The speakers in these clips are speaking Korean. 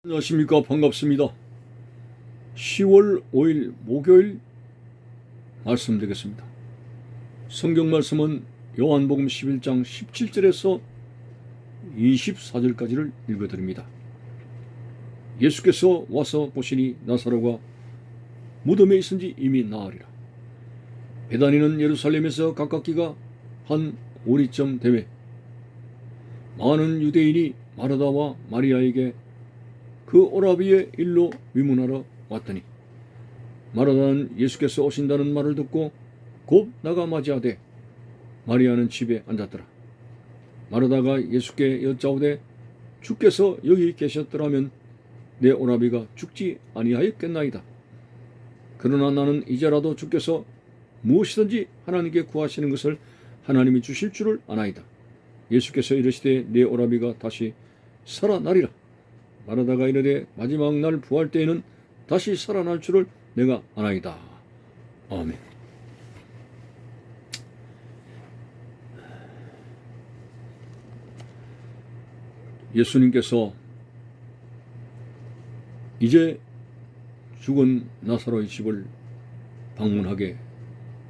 안녕하십니까. 반갑습니다. 10월 5일 목요일 말씀드리겠습니다. 성경 말씀은 요한복음 11장 17절에서 24절까지를 읽어드립니다. 예수께서 와서 보시니 나사로가 무덤에 있은지 이미 나으리라. 베다니는 예루살렘에서 가깝기가 한 오리쯤 되매 많은 유대인이 마르다와 마리아에게 그 오라비의 일로 위문하러 왔더니 마르다는 예수께서 오신다는 말을 듣고 곧 나가 맞이하되 마리아는 집에 앉았더라. 마르다가 예수께 여짜오되 주께서 여기 계셨더라면 내 오라비가 죽지 아니하였겠나이다. 그러나 나는 이제라도 주께서 무엇이든지 하나님께 구하시는 것을 하나님이 주실 줄을 아나이다. 예수께서 이르시되 내 오라비가 다시 살아나리라. 마르다가 이르되 마지막 날 부활 때에는 다시 살아날 줄을 내가 아나이다. 아멘. 예수님께서 이제 죽은 나사로의 집을 방문하게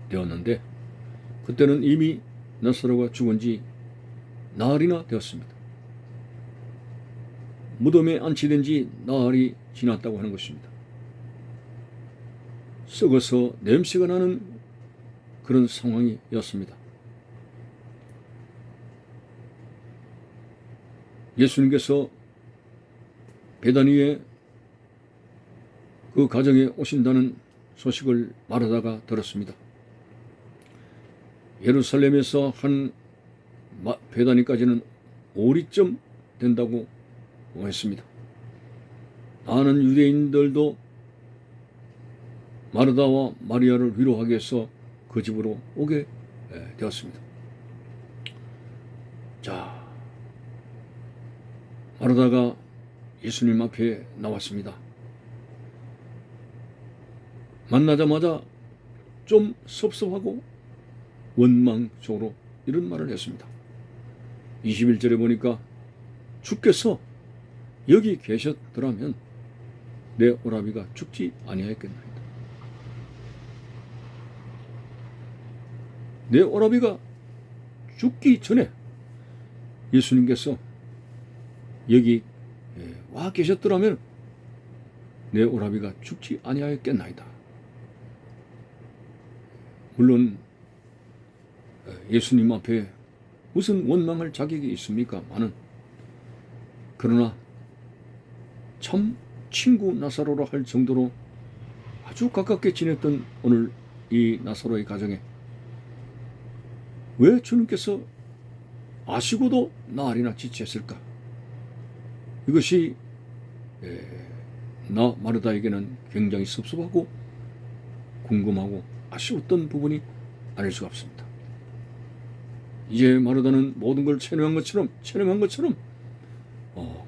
되었는데 그때는 이미 나사로가 죽은 지 나흘이나 되었습니다. 무덤에 안치된 지 나흘이 지났다고 하는 것입니다. 썩어서 냄새가 나는 그런 상황이었습니다. 예수님께서 베다니에 그 가정에 오신다는 소식을 마르다가 들었습니다. 예루살렘에서 한 베다니까지는 오리쯤 된다고 했습니다. 많은 유대인들도 마르다와 마리아를 위로하기 위해서 그 집으로 오게 되었습니다. 자, 마르다가 예수님 앞에 나왔습니다. 만나자마자 좀 섭섭하고 원망적으로 이런 말을 했습니다. 21절에 보니까 주께서 여기 계셨더라면 내 오라비가 죽지 아니하였겠나이다. 내 오라비가 죽기 전에 예수님께서 여기 와 계셨더라면 내 오라비가 죽지 아니하였겠나이다. 물론 예수님 앞에 무슨 원망할 자격이 있습니까? 그러나 참 친구 나사로라 할 정도로 아주 가깝게 지냈던 오늘 이 나사로의 가정에 왜 주님께서 아시고도 나흘이나 지체했을까? 이것이 나 마르다에게는 굉장히 섭섭하고 궁금하고 아쉬웠던 부분이 아닐 수가 없습니다. 이제 마르다는 모든 걸 체념한 것처럼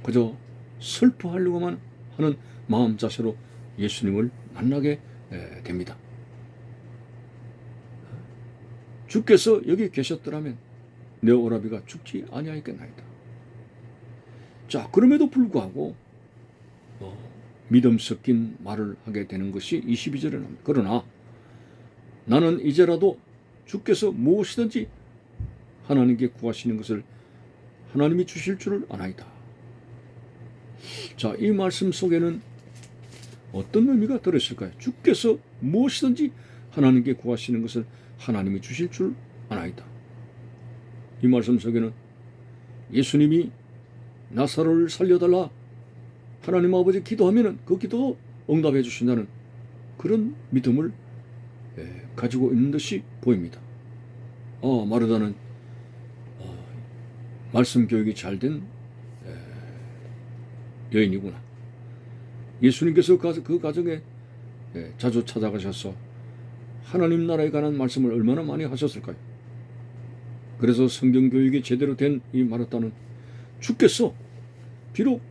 그저 슬퍼하려고만 하는 마음 자세로 예수님을 만나게 됩니다. 주께서 여기 계셨더라면 내 오라비가 죽지 아니하였겠나이다. 자, 그럼에도 불구하고 믿음 섞인 말을 하게 되는 것이 22절에 나옵니다. 그러나 나는 이제라도 주께서 무엇이든지 하나님께 구하시는 것을 하나님이 주실 줄을 아나이다. 자, 이 말씀 속에는 어떤 의미가 들어있을까요? 주께서 무엇이든지 하나님께 구하시는 것을 하나님이 주실 줄 아나이다. 이 말씀 속에는 예수님이 나사로를 살려달라 하나님 아버지 기도하면 그 기도도 응답해 주신다는 그런 믿음을 가지고 있는 듯이 보입니다. 마르다는 말씀 교육이 잘된 여인이구나. 예수님께서 그 가정에 자주 찾아가셔서 하나님 나라에 관한 말씀을 얼마나 많이 하셨을까요? 그래서 성경 교육이 제대로 된 이 마르다는 주께서 비록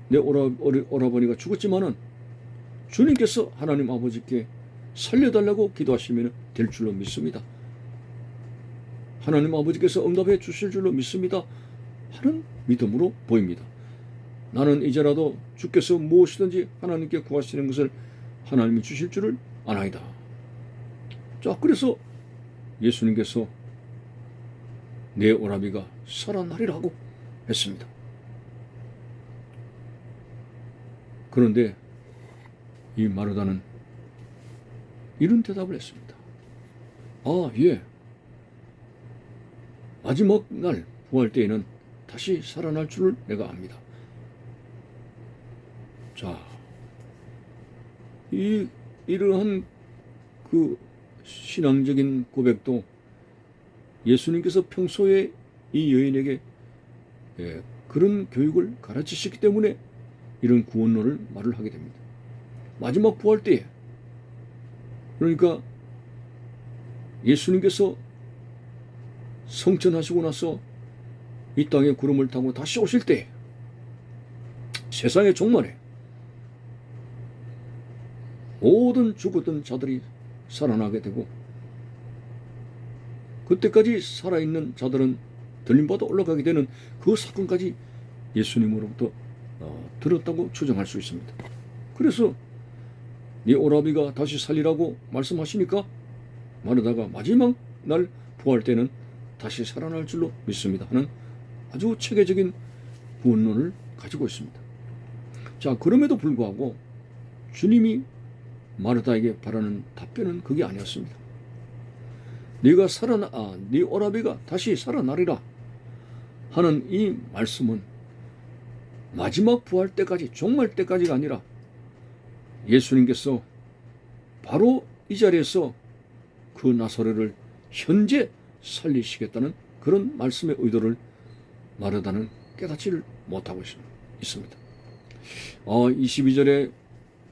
내 오라버니가 죽었지만은 주님께서 하나님 아버지께 살려달라고 기도하시면 될 줄로 믿습니다. 하나님 아버지께서 응답해 주실 줄로 믿습니다. 하는 믿음으로 보입니다. 나는 이제라도 주께서 무엇이든지 하나님께 구하시는 것을 하나님이 주실 줄을 아나이다. 자, 그래서 예수님께서 내 오라비가 살아나리라고 했습니다. 그런데 이 마르다는 이런 대답을 했습니다. 아, 예. 마지막 날 부활 때에는 다시 살아날 줄을 내가 압니다. 자, 이러한 그 신앙적인 고백도 예수님께서 평소에 이 여인에게 그런 교육을 가르치셨기 때문에 이런 구원론을 말을 하게 됩니다. 마지막 부활 때에, 그러니까 예수님께서 성천하시고 나서 이 땅에 구름을 타고 다시 오실 때 세상의 종말에 모든 죽었던 자들이 살아나게 되고, 그때까지 살아있는 자들은 들림받아 올라가게 되는 그 사건까지 예수님으로부터 들었다고 추정할 수 있습니다. 그래서 네 오라비가 다시 살리라고 말씀하시니까 마르다가 마지막 날 부활 때는 다시 살아날 줄로 믿습니다 하는 아주 체계적인 구원론을 가지고 있습니다. 자, 그럼에도 불구하고 주님이 마르다에게 바라는 답변은 그게 아니었습니다. 네 오라비가 다시 살아나리라 하는 이 말씀은 마지막 부활 때까지, 종말 때까지가 아니라 예수님께서 바로 이 자리에서 그 나사로를 현재 살리시겠다는 그런 말씀의 의도를 마르다는 깨닫지를 못하고 있습니다. 22절에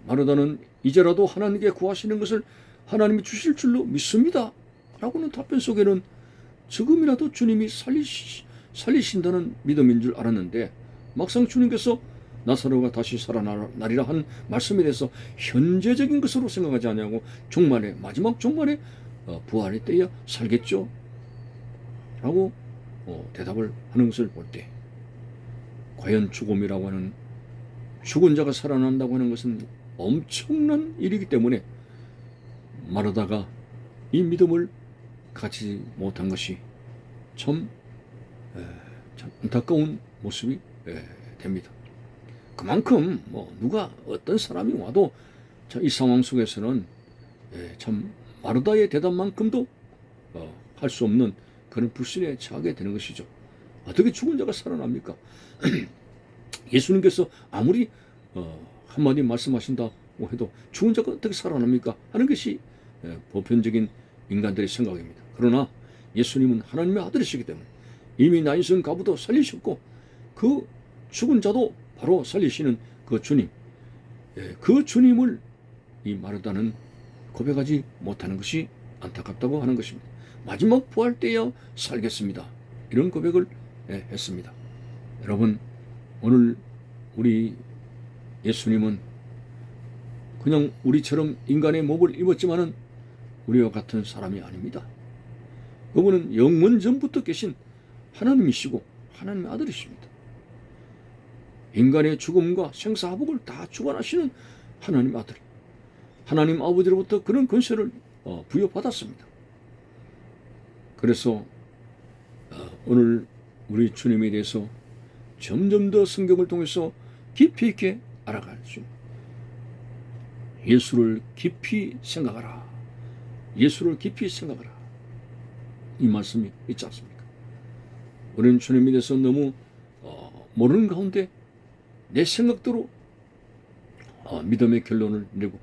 마르다는 이제라도 하나님께 구하시는 것을 하나님이 주실 줄로 믿습니다 라고는 답변 속에는 지금이라도 주님이 살리신다는 믿음인 줄 알았는데, 막상 주님께서 나사로가 다시 살아나리라 한 말씀에 대해서 현재적인 것으로 생각하지 않냐고, 종말에, 마지막 종말에 부활의 때야 살겠죠 라고 대답을 하는 것을 볼 때, 과연 죽음이라고 하는, 죽은 자가 살아난다고 하는 것은 엄청난 일이기 때문에 마르다가 이 믿음을 갖지 못한 것이 참 안타까운 모습이 됩니다. 그만큼 누가 어떤 사람이 와도 이 상황 속에서는 참 마르다의 대답만큼도 할 수 없는 그런 불신에 처하게 되는 것이죠. 어떻게 죽은 자가 살아납니까? 예수님께서 아무리 한마디 말씀하신다고 해도 죽은 자가 어떻게 살아납니까? 하는 것이 보편적인 인간들의 생각입니다. 그러나 예수님은 하나님의 아들이시기 때문에 이미 나인성 가부도 살리셨고, 그 죽은 자도 바로 살리시는 그 주님, 그 주님을 이 마르다는 고백하지 못하는 것이 안타깝다고 하는 것입니다. 마지막 부활 때야 살겠습니다, 이런 고백을 했습니다. 여러분, 오늘 우리 예수님은 그냥 우리처럼 인간의 몸을 입었지만은 우리와 같은 사람이 아닙니다. 그분은 영원 전부터 계신 하나님이시고 하나님의 아들이십니다. 인간의 죽음과 생사화복을 다 주관하시는 하나님의 아들, 하나님 아버지로부터 그런 권세를 부여받았습니다. 그래서 오늘 우리 주님에 대해서 점점 더 성경을 통해서 깊이 있게 알아갈 수 있는, 예수를 깊이 생각하라, 예수를 깊이 생각하라, 이 말씀이 있지 않습니까? 우리는 주님에 대해서 너무 모르는 가운데 내 생각대로 믿음의 결론을 내고,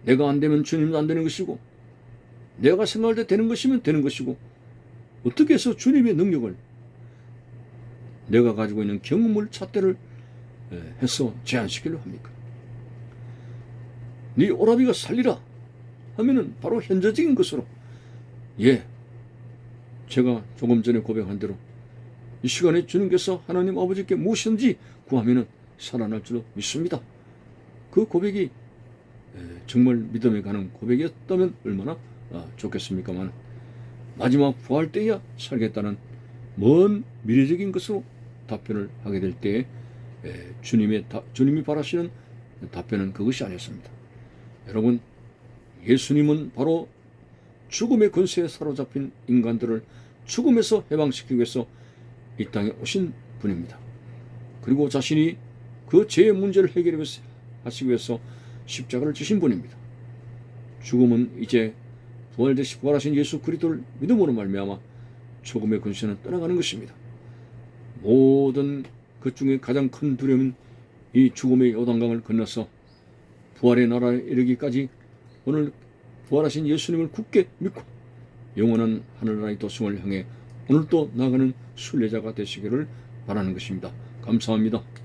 내가 안 되면 주님도 안 되는 것이고, 내가 생각할 때 되는 것이면 되는 것이고, 어떻게 해서 주님의 능력을, 내가 가지고 있는 경험을 잣대를 해서 제한시키려 합니까? 네 오라비가 살리라 하면은 바로 현재적인 것으로, 제가 조금 전에 고백한 대로 이 시간에 주님께서 하나님 아버지께 무엇이든지 구하면은 살아날 줄로 믿습니다. 그 고백이 정말 믿음에 가는 고백이었다면 얼마나 좋겠습니까만, 마지막 부활 때야 살겠다는 먼 미래적인 것으로 답변을 하게 될 때에 주님이 바라시는 답변은 그것이 아니었습니다. 여러분, 예수님은 바로 죽음의 권세에 사로잡힌 인간들을 죽음에서 해방시키기 위해서 이 땅에 오신 분입니다. 그리고 자신이 그 죄의 문제를 해결하시기 위해서 십자가를 지신 분입니다. 죽음은 이제 부활하신 예수 그리스도를 믿음으로 말미암아 죽음의 권세는 떠나가는 것입니다. 모든 것 중에 가장 큰 두려움은 이 죽음의 요단강을 건너서 부활의 나라에 이르기까지 오늘 부활하신 예수님을 굳게 믿고 영원한 하늘나라의 도성을 향해 오늘도 나아가는 순례자가 되시기를 바라는 것입니다. 감사합니다.